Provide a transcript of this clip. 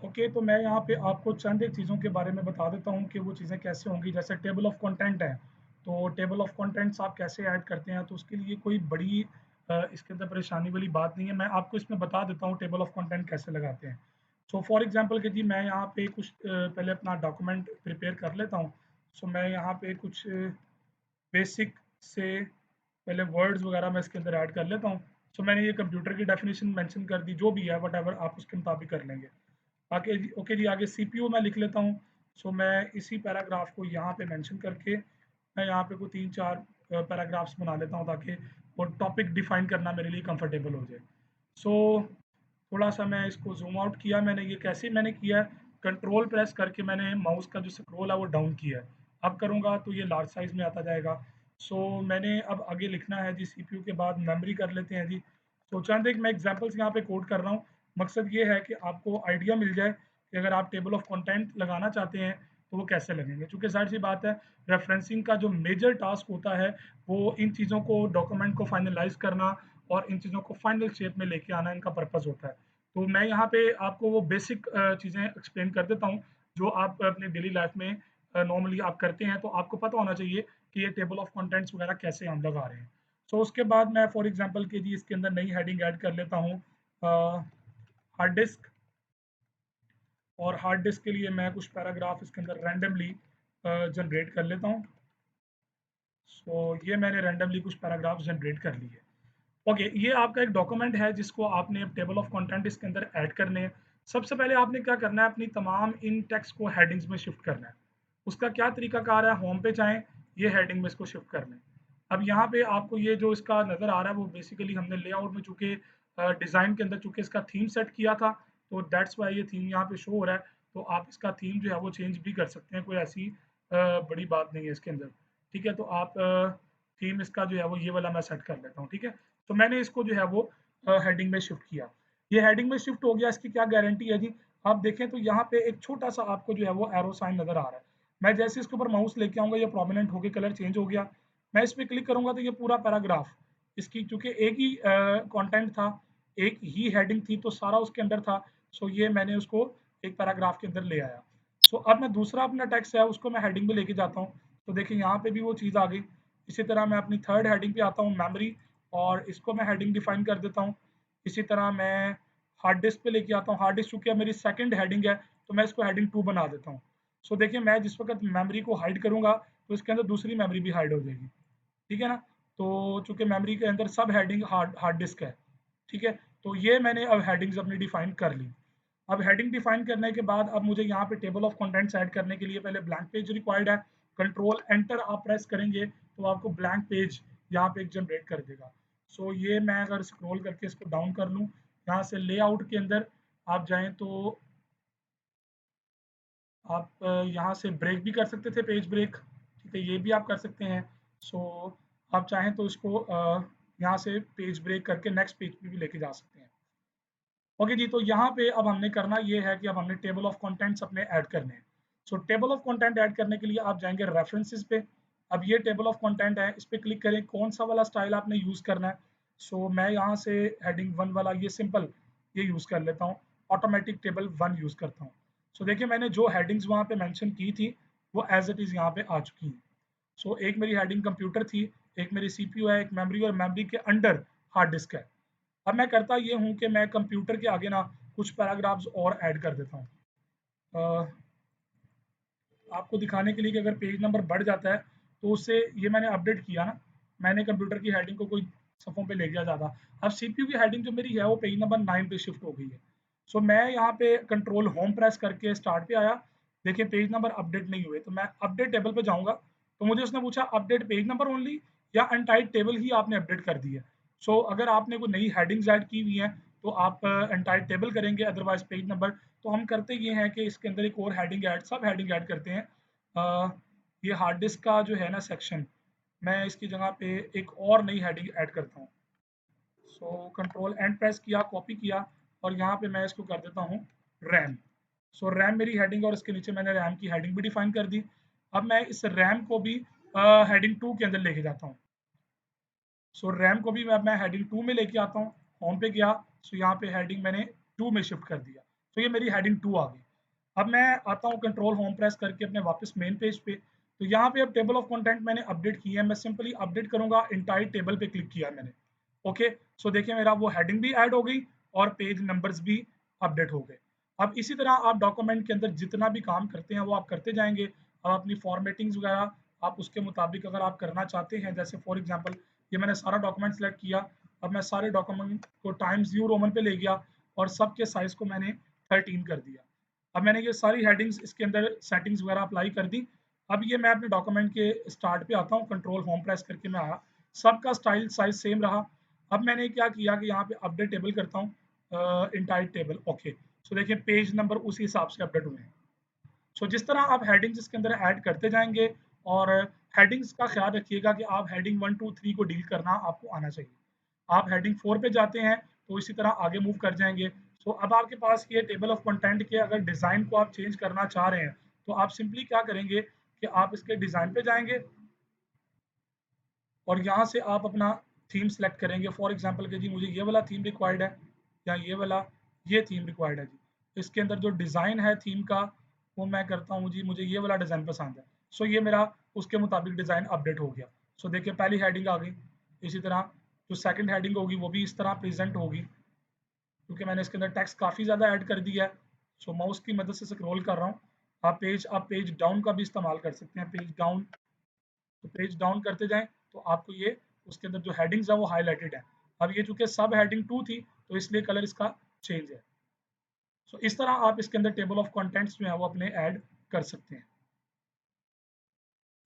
Okay, तो मैं यहाँ पे आपको चंद एक चीज़ों के बारे में बता देता हूँ कि वो चीज़ें कैसे होंगी। जैसे टेबल ऑफ कंटेंट है, तो टेबल ऑफ कंटेंट्स आप कैसे ऐड करते हैं, तो उसके लिए कोई बड़ी इसके अंदर परेशानी वाली बात नहीं है। मैं आपको इसमें बता देता हूँ टेबल ऑफ कंटेंट कैसे लगाते हैं। सो फॉर एग्जांपल कि जी मैं यहाँ पे कुछ पहले अपना डॉक्यूमेंट प्रिपेयर कर लेता हूँ। सो मैं यहाँ पे कुछ बेसिक से पहले वर्ड्स वगैरह मैं इसके अंदर ऐड कर लेता हूँ। सो मैंने ये कंप्यूटर की डेफिनेशन मेंशन कर दी, जो भी है वट आप उसके मुताबिक कर लेंगे। आगे जी, ओके जी, आगे सीपीयू मैं लिख लेता हूँ। सो मैं इसी पैराग्राफ को यहाँ पे मेंशन करके मैं यहाँ पे कोई 3-4 पैराग्राफ्स बना लेता हूँ, ताकि वो टॉपिक डिफाइन करना मेरे लिए कंफर्टेबल हो जाए। सो थोड़ा सा मैं इसको जूम आउट किया। मैंने ये कैसे मैंने किया है, कंट्रोल प्रेस करके मैंने माउस का जो स्क्रॉल है वो डाउन किया है। अब करूँगा तो ये लार्ज साइज में आता जाएगा। सो मैंने अब आगे लिखना है जी, सीपीयू के बाद मेमोरी कर लेते हैं जी। तो चंद एक मैं एग्जांपल्स यहाँ पे कोड कर रहा हूँ। मकसद ये है कि आपको आइडिया मिल जाए कि अगर आप टेबल ऑफ कंटेंट लगाना चाहते हैं तो वो कैसे लगेंगे। क्योंकि जाहिर सी बात है, रेफरेंसिंग का जो मेजर टास्क होता है वो इन चीज़ों को, डॉक्यूमेंट को फाइनलाइज करना और इन चीज़ों को फाइनल शेप में लेके आना इनका पर्पज़ होता है। तो मैं यहाँ पे आपको वो बेसिक चीज़ें एक्सप्लेन कर देता हूँ, जो आप अपनी डेली लाइफ में नॉर्मली आप करते हैं, तो आपको पता होना चाहिए कि ये टेबल ऑफ कंटेंट्स वगैरह कैसे हम लगा रहे हैं। सो उसके बाद मैं फॉर एग्जांपल के जी इसके अंदर नई हेडिंग ऐड कर लेता हूँ, हार्ड डिस्क। और हार्ड डिस्क के लिए मैं कुछ पैराग्राफ इसके अंदर रैंडमली जनरेट कर लेता हूँ। सो ये मैंने रैंडमली कुछ पैराग्राफ जनरेट कर लिए। ओके, ये आपका एक डॉक्यूमेंट है जिसको आपने टेबल ऑफ कंटेंट इसके अंदर ऐड करने हैं। सबसे पहले आपने क्या करना है, अपनी तमाम इन टेक्स्ट को हेडिंग्स में शिफ्ट करना है। उसका क्या तरीकाकार है, होम पे जाएँ, ये हेडिंग में इसको शिफ्ट कर लें। अब यहाँ पे आपको ये जो इसका नज़र आ रहा है वो बेसिकली हमने लेआउट में चूँकि डिज़ाइन के अंदर चूँकि इसका थीम सेट किया था, तो दैट्स व्हाई ये थीम यहाँ पे शो हो रहा है। तो आप इसका थीम जो है वो चेंज भी कर सकते हैं, कोई ऐसी बड़ी बात नहीं है इसके अंदर। ठीक है, तो आप थीम इसका जो है वो ये वाला मैं सेट कर लेता हूँ, ठीक है। तो मैंने इसको जो है वो हेडिंग में शिफ्ट किया। ये हेडिंग में शिफ्ट हो गया, इसकी क्या गारंटी है जी? आप देखें तो यहाँ पे एक छोटा-सा आपको जो है वो एरो साइन नज़र आ रहा है। मैं जैसे इसके ऊपर माउस लेके आऊँगा, ये प्रोमिनेंट होके कलर चेंज हो गया। मैं इस पे क्लिक करूँगा तो ये पूरा पैराग्राफ, इसकी चूँकि एक ही कंटेंट था, एक ही हेडिंग थी, तो सारा उसके अंदर था। सो ये मैंने उसको एक पैराग्राफ के अंदर ले आया। सो अब मैं दूसरा अपना टेक्स्ट है उसको मैं हेडिंग में लेके जाता हूँ। तो देखिए यहाँ पे भी वो चीज़ आ गई। इसी तरह मैं अपनी थर्ड हेडिंग पे आता हूँ, मेमोरी, और इसको मैं हेडिंग डिफाइन कर देता हूँ। इसी तरह मैं हार्ड डिस्क पे लेके आता हूँ। हार्ड डिस्क चूँकि अब मेरी सेकंड हेडिंग है, तो मैं इसको हेडिंग 2 बना देता हूँ। सो देखिए, मैं जिस वक़्त मेमोरी को हाइड करूँगा, तो इसके अंदर दूसरी मेमोरी भी हाइड हो जाएगी। ठीक है ना? तो चूँकि मेमोरी के अंदर सब हेडिंग हार्ड हार्ड डिस्क है। ठीक है? तो ये मैंने अब हेडिंग्स अपनी डिफाइन कर ली। अब हेडिंग डिफाइन करने के बाद अब मुझे यहाँ पे टेबल ऑफ कंटेंट्स ऐड करने के लिए पहले ब्लैंक पेज रिक्वायर्ड है। कंट्रोल एंटर आप प्रेस करेंगे तो आपको ब्लैंक पेज यहाँ पे एक जनरेट कर देगा। सो ये मैं अगर स्क्रॉल करके इसको डाउन कर लूँ, यहाँ से लेआउट के अंदर आप जाएँ तो आप यहाँ से ब्रेक भी कर सकते थे, पेज ब्रेक, ठीक है, ये भी आप कर सकते हैं। सो आप चाहें तो इसको यहाँ से पेज ब्रेक करके नेक्स्ट पेज पे भी लेके जा सकते हैं। ओके जी, तो यहाँ पे अब हमने करना ये है कि अब हमने टेबल ऑफ कंटेंट्स अपने ऐड करने हैं। सो टेबल ऑफ कंटेंट ऐड करने के लिए आप जाएंगे रेफरेंसेस पे। अब ये टेबल ऑफ कंटेंट है, इस पे क्लिक करें, कौन सा वाला स्टाइल आपने यूज़ करना है। सो मैं यहाँ से हेडिंग 1 वाला ये सिंपल ये यूज़ कर लेता हूँ, ऑटोमेटिक टेबल 1 यूज़ करता हूँ। सो देखिए, मैंने जो हेडिंग्स वहाँ पे मेंशन की थी वो एज इट इज़ यहाँ पे आ चुकी हैं। सो एक मेरी हेडिंग कंप्यूटर थी, एक मेरी सीपीयू है, एक मेमोरी, और मेमोरी के अंडर हार्ड डिस्क है। अब मैं करता ये हूँ कि मैं कंप्यूटर के आगे ना कुछ पैराग्राफ्स और ऐड कर देता हूँ, आपको दिखाने के लिए कि अगर पेज नंबर बढ़ जाता है तो उससे, ये मैंने अपडेट किया ना, मैंने कंप्यूटर की हेडिंग को कोई सफ़ों पे ले गया ज़्यादा। अब सीपीयू की हेडिंग जो मेरी है वो पेज नंबर 9 पे शिफ्ट हो गई है। सो मैं यहाँ पे कंट्रोल होम प्रेस करके स्टार्ट पे आया, देखिए पेज नंबर अपडेट नहीं हुए, तो मैं अपडेट टेबल पे जाऊँगा, तो मुझे उसने पूछा अपडेट पेज नंबर ओनली या एंटायर टेबल ही आपने अपडेट कर दी है। सो अगर आपने कोई नई हेडिंग्स ऐड की हुई हैं तो आप एंटायर टेबल करेंगे, अदरवाइज पेज नंबर। तो हम करते ये हैं कि इसके अंदर एक और हेडिंग ऐड, सब हेडिंग ऐड करते हैं। अ, ये हार्ड डिस्क का जो है ना सेक्शन, मैं इसकी जगह पे एक और नई हेडिंग ऐड करता हूँ। सो कंट्रोल एंड प्रेस किया, कॉपी किया, और यहाँ पे मैं इसको कर देता हूँ रैम। सो रैम मेरी हेडिंग, और इसके नीचे मैंने रैम की हेडिंग भी डिफाइन कर दी। अब मैं इस रैम को भी हेडिंग 2 के अंदर लेके जाता हूँ। सो रैम को भी मैं हेडिंग 2 में लेके आता हूँ, होम पे गया, सो यहाँ पे हेडिंग मैंने 2 में शिफ्ट कर दिया। तो ये मेरी हेडिंग 2 आ गई। अब मैं आता हूँ कंट्रोल होम प्रेस करके अपने वापस मेन पेज पे, तो यहाँ पे अब टेबल ऑफ कंटेंट मैंने अपडेट किया है, मैं सिंपली अपडेट करूँगा, एंटायर टेबल पे क्लिक किया मैंने। ओके, सो देखिए मेरा वो हेडिंग भी ऐड हो गई और पेज नंबर्स भी अपडेट हो गए। अब इसी तरह आप डॉक्यूमेंट के अंदर जितना भी काम करते हैं वो आप करते जाएंगे। अब अपनी फॉर्मेटिंग्स वगैरह आप उसके मुताबिक अगर आप करना चाहते हैं, जैसे फॉर एग्जांपल ये मैंने सारा डॉक्यूमेंट सेलेक्ट किया, अब मैं सारे डॉक्यूमेंट को टाइम्स न्यू रोमन पे ले गया और सबके साइज को मैंने 13 कर दिया। अब मैंने ये सारी हेडिंग्स इसके अंदर सेटिंग्स वगैरह अप्लाई कर दी। अब ये मैं अपने डॉक्यूमेंट के स्टार्ट पे आता हूँ, कंट्रोल होम प्रेस करके मैं आया, सबका स्टाइल साइज सेम रहा। अब मैंने क्या किया कि यहाँ पे अपडेट टेबल करता हूँ, इंटायर टेबल। ओके, सो देखिए पेज नंबर उसी हिसाब से अपडेट हुए हैं। सो जिस तरह आप हेडिंग्स इसके अंदर ऐड करते जाएंगे, और हेडिंग्स का ख्याल रखिएगा कि आप हेडिंग 1 2 3 को डील करना आपको आना चाहिए। आप हेडिंग 4 पे जाते हैं तो इसी तरह आगे मूव कर जाएंगे। सो अब आपके पास ये टेबल ऑफ कंटेंट के अगर डिज़ाइन को आप चेंज करना चाह रहे हैं, तो आप सिंपली क्या करेंगे कि आप इसके डिज़ाइन पे जाएंगे और यहाँ से आप अपना थीम सेलेक्ट करेंगे। फॉर एग्जांपल कि जी मुझे ये वाला थीम रिक्वायर्ड है, या ये थीम रिक्वायर्ड है जी। इसके अंदर जो डिज़ाइन है थीम का, वो मैं करता हूँ जी, मुझे ये वाला डिज़ाइन पसंद है। सो ये मेरा उसके मुताबिक डिज़ाइन अपडेट हो गया। सो देखिए पहली हेडिंग आ गई। इसी तरह जो सेकंड हेडिंग होगी वो भी इस तरह प्रेजेंट होगी, क्योंकि मैंने इसके अंदर टेक्स्ट काफ़ी ज़्यादा ऐड कर दिया है। सो माउस की मदद से स्क्रॉल कर रहा हूँ। आप पेज डाउन का भी इस्तेमाल कर सकते हैं, पेज डाउन। तो पेज डाउन करते जाएं तो आपको ये उसके अंदर जो हेडिंग्स है वो हाईलाइटेड है। अब ये चूंकि सब हेडिंग 2 थी तो इसलिए कलर इसका चेंज है। सो इस तरह आप इसके अंदर टेबल ऑफ कंटेंट्स जो है वो अपने ऐड कर सकते हैं।